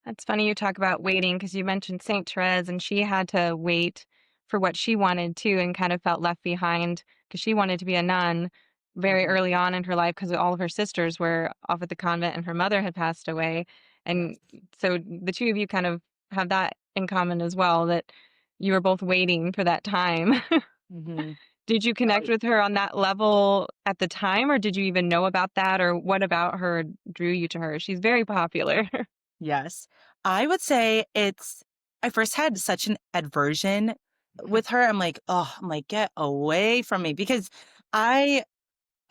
That's funny you talk about waiting because you mentioned Saint Therese, and she had to wait for what she wanted too and kind of felt left behind because she wanted to be a nun very Mhm. early on in her life because all of her sisters were off at the convent and her mother had passed away. And Yes. so the two of you kind of have that in common as well, that you were both waiting for that time. Mhm. Did you Oh, connect with her on that level at the time, or did you even know about that, or what about her drew you to her? She's very popular. yes. I would say I first had such an aversion with her. I'm like, get away from me because I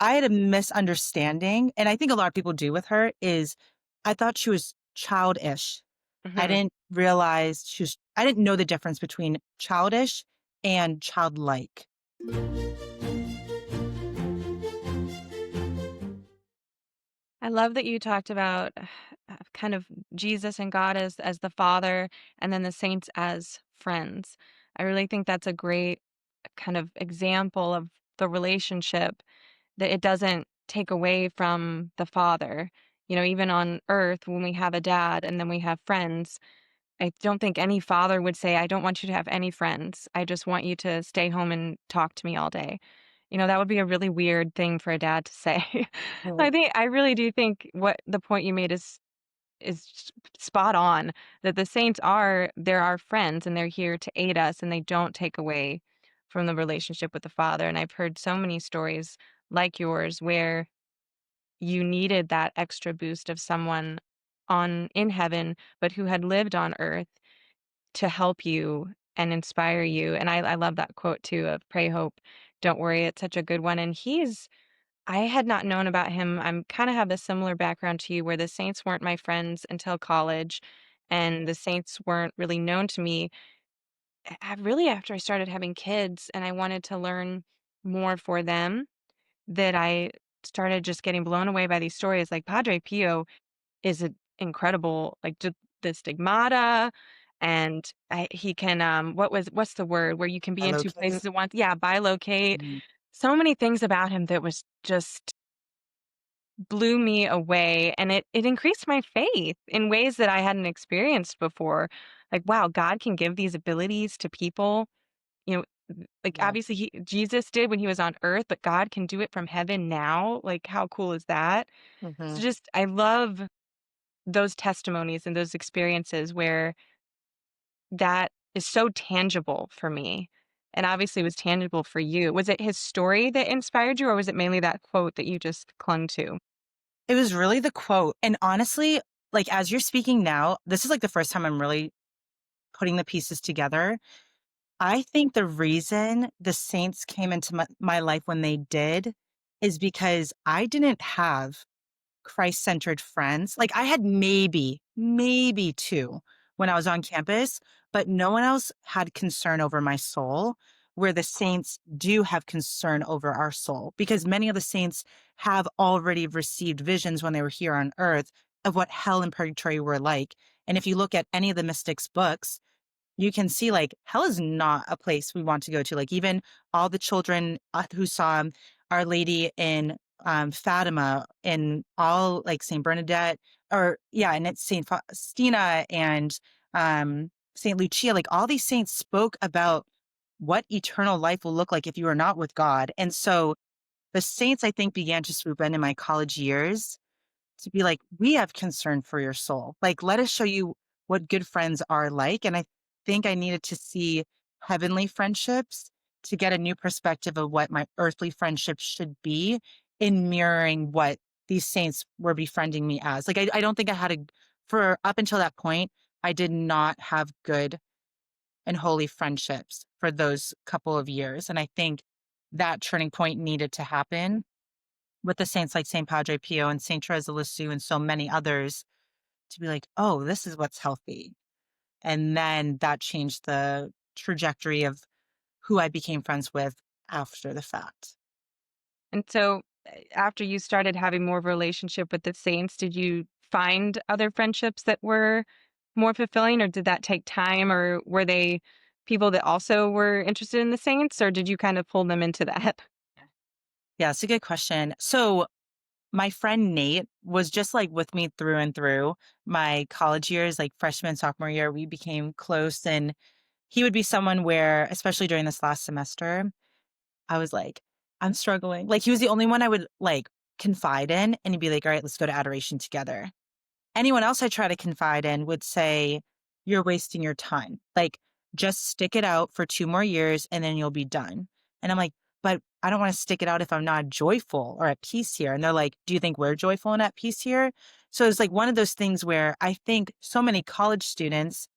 I had a misunderstanding, and I think a lot of people do with her, is I thought she was childish. Mhm. I didn't know the difference between childish and childlike. I love that you talked about kind of Jesus and God as the Father, and then the saints as friends. I really think that's a great kind of example of the relationship that it doesn't take away from the Father. Even on earth, when we have a dad and then we have friends, I don't think any father would say, I don't want you to have any friends. I just want you to stay home and talk to me all day. That would be a really weird thing for a dad to say. Mhm. I really do think what the point you made is spot on, that the saints they're our friends and they're here to aid us and they don't take away from the relationship with the Father. And I've heard so many stories like yours where you needed that extra boost of someone on in heaven, but who had lived on earth to help you and inspire you. And I love that quote too of pray, hope, don't worry. It's such a good one. And I had not known about him. I'm kind of have a similar background to you where the Saints weren't my friends until college and the Saints weren't really known to me. Really after I started having kids and I wanted to learn more for them, that I started just getting blown away by these stories. Like Padre Pio is a incredible, like, the stigmata, and he can, what's the word where you can be I in 2 locate. places at once? Yeah, bilocate. Mhm. So many things about him that was just blew me away, and it increased my faith in ways that I hadn't experienced before. Like, wow, God can give these abilities to people, you know, like, Yeah. obviously, he Jesus did when he was on earth, but God can do it from heaven now. Like, how cool is that? So Mhm. just I love those testimonies and those experiences where that is so tangible for me, and obviously was tangible for you. Was it his story that inspired you, or was it mainly that quote that you just clung to? It was really the quote, and honestly, like, as you're speaking now, this is, like, the first time I'm really putting the pieces together. I think the reason the Saints came into my life when they did is because I didn't have Christ-centered friends. Like, I had maybe 2 when I was on campus, but no one else had concern over my soul, where the saints do have concern over our soul, because many of the saints have already received visions when they were here on earth of what hell and purgatory were like. And if you look at any of the mystics' books, you can see, like, hell is not a place we want to go to. Like, even all the children who saw Our Lady in Fatima, and all, like, Saint Bernadette, or yeah, and it's Saint Faustina and Saint Lucia. Like, all these saints spoke about what eternal life will look like if you are not with God. And so the saints, I think, began to swoop in my college years to be like, we have concern for your soul. Like, let us show you what good friends are like. And I think I needed to see heavenly friendships to get a new perspective of what my earthly friendships should be, in mirroring what these saints were befriending me as. Like, I don't think I had for up until that point, I did not have good and holy friendships for those couple of years. And I think that turning point needed to happen with the saints like Saint Padre Pio and Saint Therese of Lisieux and so many others, to be like, "Oh, this is what's healthy." And then that changed the trajectory of who I became friends with after the fact. And so, after you started having more of a relationship with the saints, did you find other friendships that were more fulfilling, or did that take time, or were they people that also were interested in the saints, or did you kind of pull them into that? Yeah, it's a good question. So my friend Nate was just like with me through and through my college years, like freshman, sophomore year. We became close, and he would be someone where, especially during this last semester, I was like, I'm struggling. Like, he was the only one I would like confide in, and he'd be like, all right, let's go to adoration together. Anyone else I try to confide in would say, you're wasting your time. Like, just stick it out for 2 more years and then you'll be done. And I'm like, but I don't want to stick it out if I'm not joyful or at peace here. And they're like, do you think we're joyful and at peace here? So it's like one of those things where I think so many college students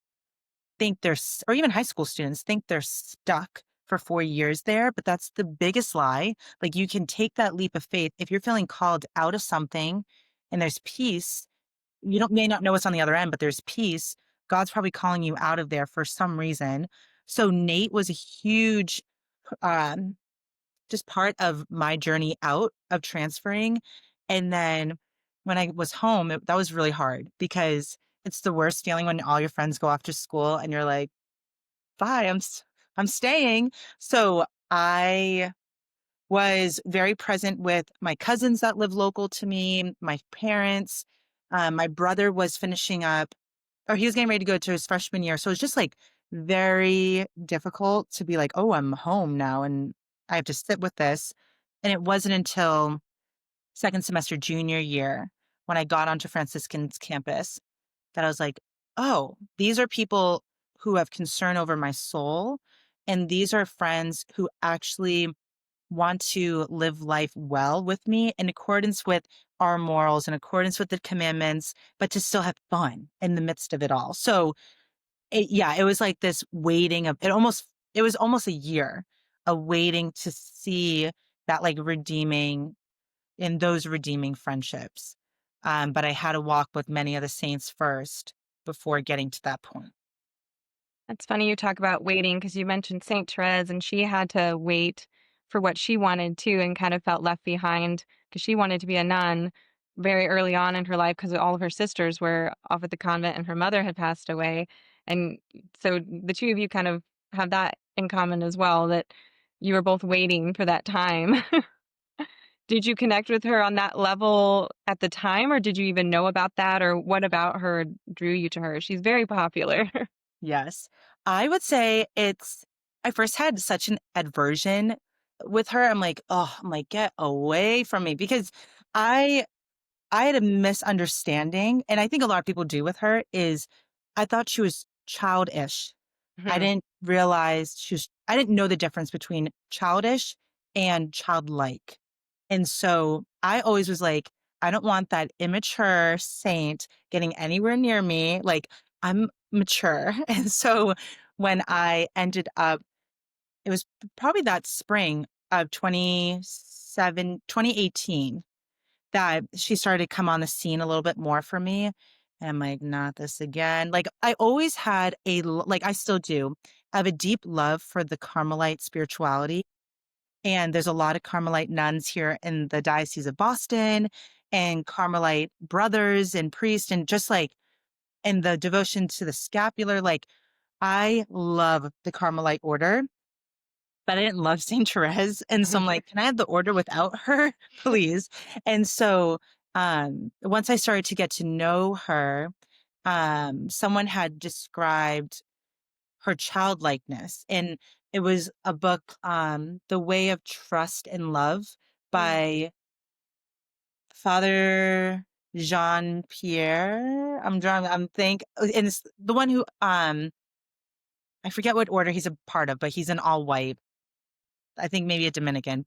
think or even high school students think they're stuck for 4 years there, but that's the biggest lie. Like, you can take that leap of faith if you're feeling called out of something and there's peace. You don't may not know what's on the other end, but there's peace. God's probably calling you out of there for some reason. So Nate was a huge, um, just part of my journey out of transferring. And then when I was home, that was really hard because it's the worst feeling when all your friends go off to school and you're like, bye, I'm staying. So I was very present with my cousins that live local to me, my parents. My brother was finishing up, or he was getting ready to go to his freshman year. So it was just like very difficult to be like, oh, I'm home now and I have to sit with this. And it wasn't until second semester junior year when I got onto Franciscan's campus that I was like, oh, these are people who have concern over my soul. And these are friends who actually want to live life well with me in accordance with our morals, in accordance with the commandments, but to still have fun in the midst of it all. So yeah, it was like this waiting of it was almost a year of waiting to see that like redeeming in those redeeming friendships. But I had to walk with many of the saints first before getting to that point. That's funny you talk about waiting because you mentioned Saint Therese, and she had to wait for what she wanted too and kind of felt left behind because she wanted to be a nun very early on in her life because all of her sisters were off at the convent and her mother had passed away. And so the two of you kind of have that in common as well, that you were both waiting for that time. Did you connect with her on that level at the time, or did you even know about that, or what about her drew you to her? She's very popular. Yes. I would say I first had such an aversion with her. I'm like, get away from me because I, I had a misunderstanding. And I think a lot of people do with her is I thought she was childish. I Mhm. didn't realize I didn't know the difference between childish and childlike. And so I always was like, I don't want that immature saint getting anywhere near me. Like, I'm mature. And so when I ended up, it was probably that spring of 2018 that she started to come on the scene a little bit more for me. And I'm like, not this again. Like, I always had like, I still do, I have a deep love for the Carmelite spirituality. And there's a lot of Carmelite nuns here in the Diocese of Boston and Carmelite brothers and priests, and just like in the devotion to the scapular, like I love the Carmelite order, but I didn't love Saint Therese. And so I'm like, can I have the order without her, please? And so once I started to get to know her, someone had described her childlikeness. And it was a book, The Way of Trust and Love Mm. by Father Jean Pierre. And it's the one who, I forget what order he's a part of, but he's an all white, I think maybe a Dominican,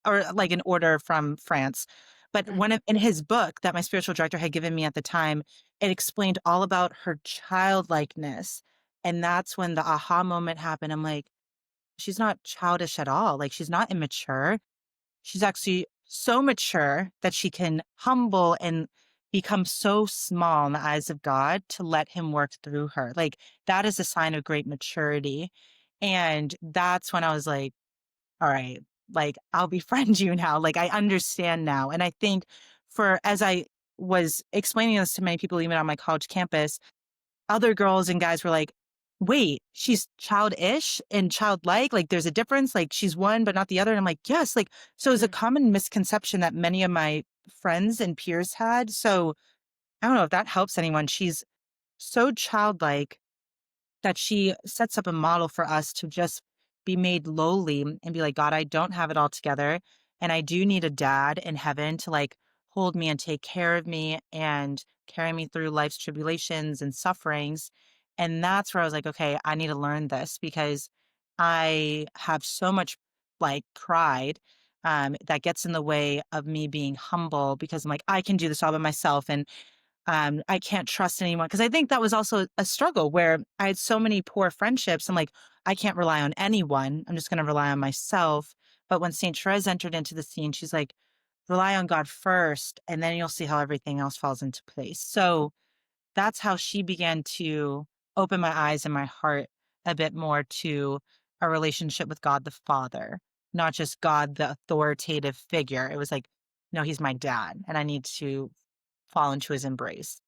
or like an order from France. But Mm. in his book that my spiritual director had given me at the time, it explained all about her childlikeness. And that's when the aha moment happened. I'm like, she's not childish at all. Like, she's not immature. She's actually so mature that she can humble and become so small in the eyes of God to let him work through her. Like, that is a sign of great maturity. And that's when I was like, all right, like, I'll befriend you now. Like, I understand now. And I think as I was explaining this to many people, even on my college campus, other girls and guys were like, wait, she's childish and childlike. Like, there's a difference. Like, she's one, but not the other. And I'm like, yes. Like, so it's a Mm. common misconception that many of my friends and peers had. So I don't know if that helps anyone. She's so childlike that she sets up a model for us to just be made lowly and be like, God, I don't have it all together. And I do need a dad in heaven to like hold me and take care of me and carry me through life's tribulations and sufferings. And that's where I was like, okay, I need to learn this because I have so much like pride that gets in the way of me being humble because I'm like, I can do this all by myself. And I can't trust anyone because I think that was also a struggle where I had so many poor friendships. I'm like, I can't rely on anyone. I'm just going to rely on myself. But when St. Therese entered into the scene, she's like, rely on God first, and then you'll see how everything else falls into place. So that's how she began to open my eyes and my heart a bit more to a relationship with God the Father, not just God the authoritative figure. It was like, no, he's my dad, and I need to fall into his embrace.